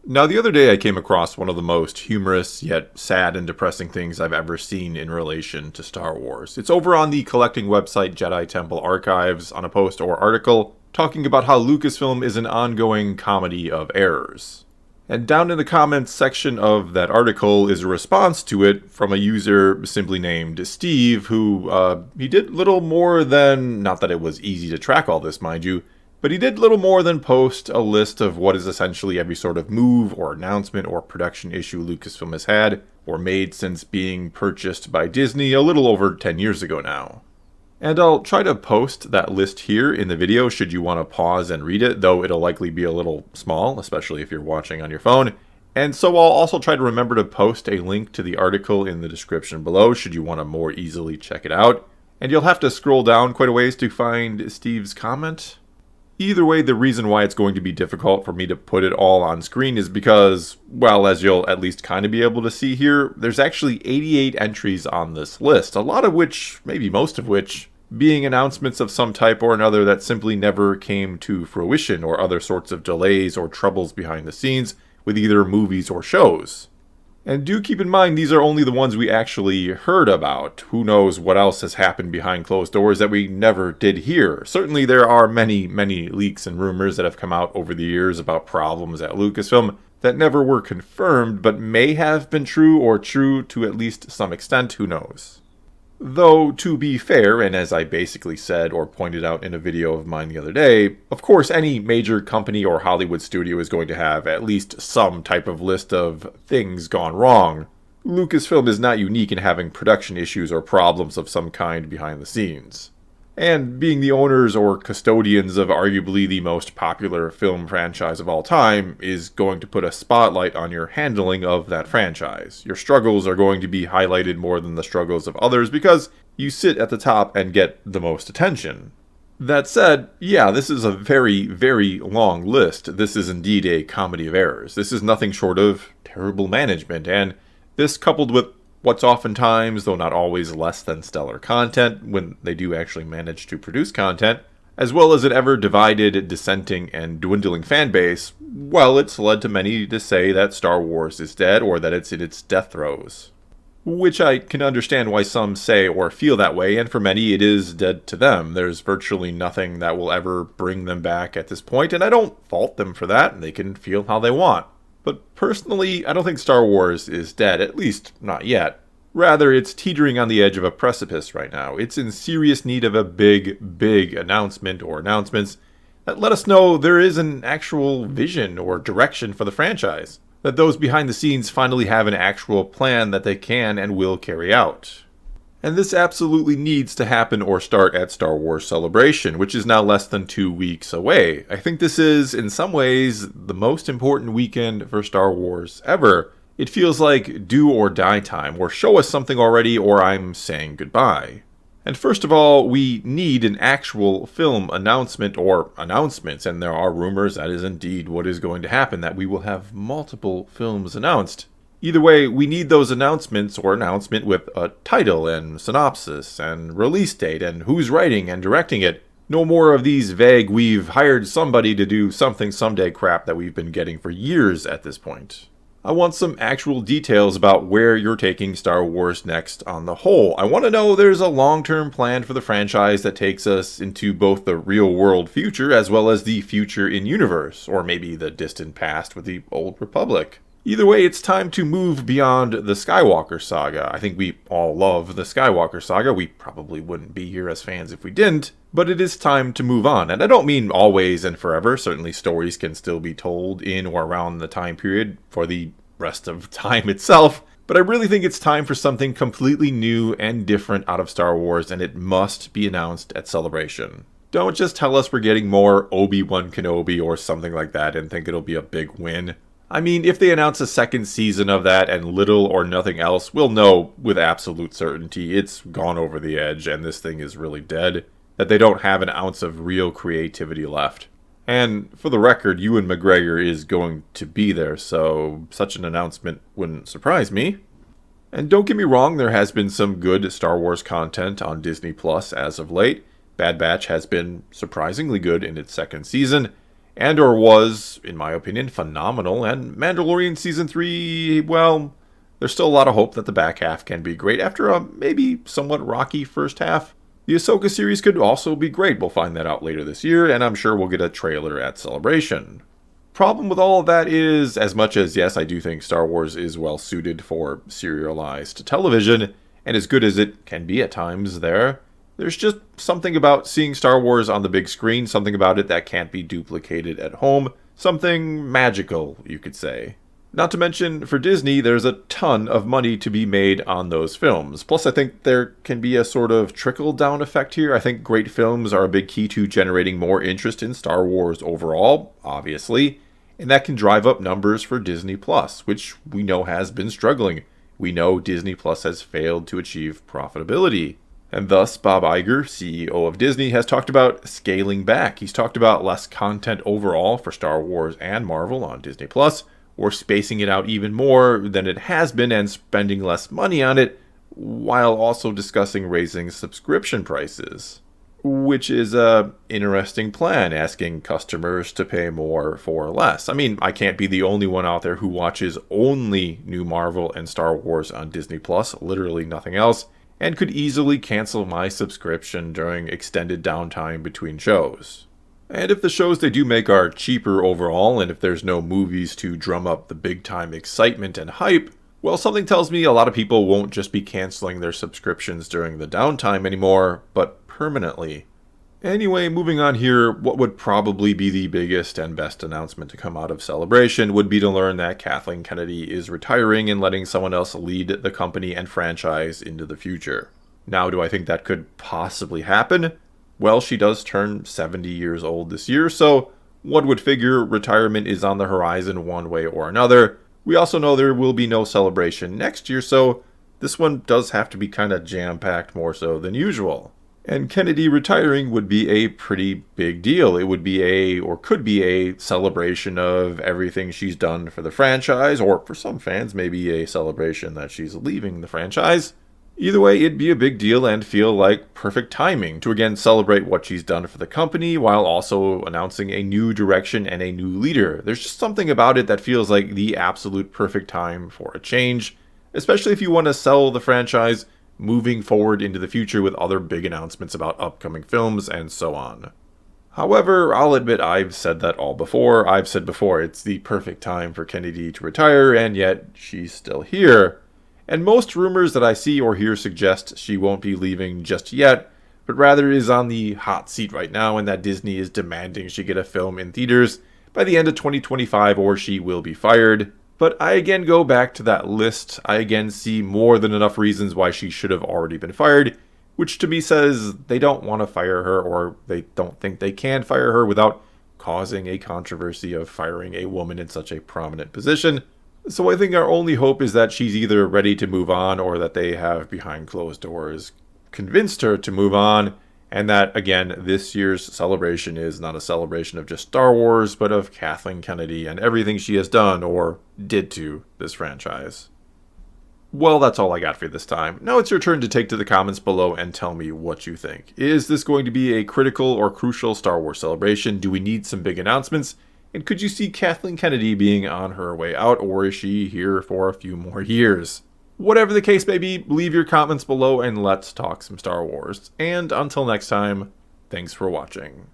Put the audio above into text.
Now, the other day I came across one of the most humorous, yet sad and depressing things I've ever seen in relation to Star Wars. It's over on the collecting website Jedi Temple Archives on a post or article talking about how Lucasfilm is an ongoing comedy of errors. And down in the comments section of that article is a response to it from a user simply named Steve, who, he did little more than, not that it was easy to track all this, mind you, but he did little more than post a list of what is essentially every sort of move or announcement or production issue Lucasfilm has had or made since being purchased by Disney a little over 10 years ago now. And I'll try to post that list here in the video should you want to pause and read it, though it'll likely be a little small, especially if you're watching on your phone. And so I'll also try to remember to post a link to the article in the description below should you want to more easily check it out. And you'll have to scroll down quite a ways to find Steve's comment. Either way, the reason why it's going to be difficult for me to put it all on screen is because, well, as you'll at least kind of be able to see here, there's actually 88 entries on this list, a lot of which, maybe most of which, being announcements of some type or another that simply never came to fruition, or other sorts of delays or troubles behind the scenes with either movies or shows. And do keep in mind, these are only the ones we actually heard about. Who knows what else has happened behind closed doors that we never did hear. Certainly there are many, many leaks and rumors that have come out over the years about problems at Lucasfilm that never were confirmed, but may have been true or true to at least some extent, who knows. Though, to be fair, and as I basically said or pointed out in a video of mine the other day, of course any major company or Hollywood studio is going to have at least some type of list of things gone wrong. Lucasfilm is not unique in having production issues or problems of some kind behind the scenes. And being the owners or custodians of arguably the most popular film franchise of all time is going to put a spotlight on your handling of that franchise. Your struggles are going to be highlighted more than the struggles of others because you sit at the top and get the most attention. That said, yeah, this is a very, very long list. This is indeed a comedy of errors. This is nothing short of terrible management, and this coupled with what's oftentimes, though not always, less than stellar content when they do actually manage to produce content, as well as an ever-divided, dissenting, and dwindling fan base, well, it's led to many to say that Star Wars is dead or that it's in its death throes. Which I can understand why some say or feel that way, and for many it is dead to them. There's virtually nothing that will ever bring them back at this point, and I don't fault them for that, and they can feel how they want. But personally, I don't think Star Wars is dead, at least not yet. Rather, it's teetering on the edge of a precipice right now. It's in serious need of a big, big announcement or announcements that let us know there is an actual vision or direction for the franchise. That those behind the scenes finally have an actual plan that they can and will carry out. And this absolutely needs to happen or start at Star Wars Celebration, which is now less than 2 weeks away. I think this is, in some ways, the most important weekend for Star Wars ever. It feels like do or die time, or show us something already, or I'm saying goodbye. And first of all, we need an actual film announcement or announcements, and there are rumors that is indeed what is going to happen, that we will have multiple films announced. Either way, we need those announcements or announcement with a title and synopsis and release date and who's writing and directing it. No more of these vague "we've hired somebody to do something someday" crap that we've been getting for years at this point. I want some actual details about where you're taking Star Wars next on the whole. I want to know there's a long-term plan for the franchise that takes us into both the real-world future as well as the future in universe, or maybe the distant past with the Old Republic. Either way, it's time to move beyond the Skywalker saga. I think we all love the Skywalker saga. We probably wouldn't be here as fans if we didn't. But it is time to move on. And I don't mean always and forever. Certainly stories can still be told in or around the time period for the rest of time itself. But I really think it's time for something completely new and different out of Star Wars, and it must be announced at Celebration. Don't just tell us we're getting more Obi-Wan Kenobi or something like that and think it'll be a big win. I mean, if they announce a second season of that and little or nothing else, we'll know with absolute certainty it's gone over the edge and this thing is really dead. That they don't have an ounce of real creativity left. And for the record, Ewan McGregor is going to be there, so such an announcement wouldn't surprise me. And don't get me wrong, there has been some good Star Wars content on Disney Plus as of late. Bad Batch has been surprisingly good in its second season. Andor was, in my opinion, phenomenal, and Mandalorian Season 3, well, there's still a lot of hope that the back half can be great after a maybe somewhat rocky first half. The Ahsoka series could also be great. We'll find that out later this year, and I'm sure we'll get a trailer at Celebration. Problem with all of that is, as much as, yes, I do think Star Wars is well suited for serialized television, and as good as it can be at times there's just something about seeing Star Wars on the big screen, something about it that can't be duplicated at home, something magical, you could say. Not to mention, for Disney, there's a ton of money to be made on those films. Plus, I think there can be a sort of trickle-down effect here. I think great films are a big key to generating more interest in Star Wars overall, obviously, and that can drive up numbers for Disney+, which we know has been struggling. We know Disney Plus has failed to achieve profitability. And thus, Bob Iger, CEO of Disney, has talked about scaling back. He's talked about less content overall for Star Wars and Marvel on Disney Plus, or spacing it out even more than it has been and spending less money on it, while also discussing raising subscription prices. Which is a interesting plan, asking customers to pay more for less. I mean, I can't be the only one out there who watches only new Marvel and Star Wars on Disney Plus, literally nothing else, and could easily cancel my subscription during extended downtime between shows. And if the shows they do make are cheaper overall, and if there's no movies to drum up the big time excitement and hype, well, something tells me a lot of people won't just be canceling their subscriptions during the downtime anymore, but permanently. Anyway, moving on here, what would probably be the biggest and best announcement to come out of Celebration would be to learn that Kathleen Kennedy is retiring and letting someone else lead the company and franchise into the future. Now, do I think that could possibly happen? Well, she does turn 70 years old this year, so one would figure retirement is on the horizon one way or another. We also know there will be no Celebration next year, so this one does have to be kind of jam-packed more so than usual. And Kennedy retiring would be a pretty big deal. It would be could be a celebration of everything she's done for the franchise, or for some fans, maybe a celebration that she's leaving the franchise. Either way, it'd be a big deal and feel like perfect timing to again celebrate what she's done for the company while also announcing a new direction and a new leader. There's just something about it that feels like the absolute perfect time for a change, especially if you want to sell the franchise moving forward into the future with other big announcements about upcoming films and so on. However, I'll admit I've said that all before. I've said before it's the perfect time for Kennedy to retire, and yet she's still here. And most rumors that I see or hear suggest she won't be leaving just yet, but rather is on the hot seat right now and that Disney is demanding she get a film in theaters by the end of 2025 or she will be fired. But I again go back to that list. I again see more than enough reasons why she should have already been fired, which to me says they don't want to fire her or they don't think they can fire her without causing a controversy of firing a woman in such a prominent position. So I think our only hope is that she's either ready to move on or that they have behind closed doors convinced her to move on, and that, again, this year's celebration is not a celebration of just Star Wars, but of Kathleen Kennedy and everything she has done or did to this franchise. Well, that's all I got for you this time. Now it's your turn to take to the comments below and tell me what you think. Is this going to be a critical or crucial Star Wars celebration? Do we need some big announcements? And could you see Kathleen Kennedy being on her way out, or is she here for a few more years? Whatever the case may be, leave your comments below and let's talk some Star Wars. And until next time, thanks for watching.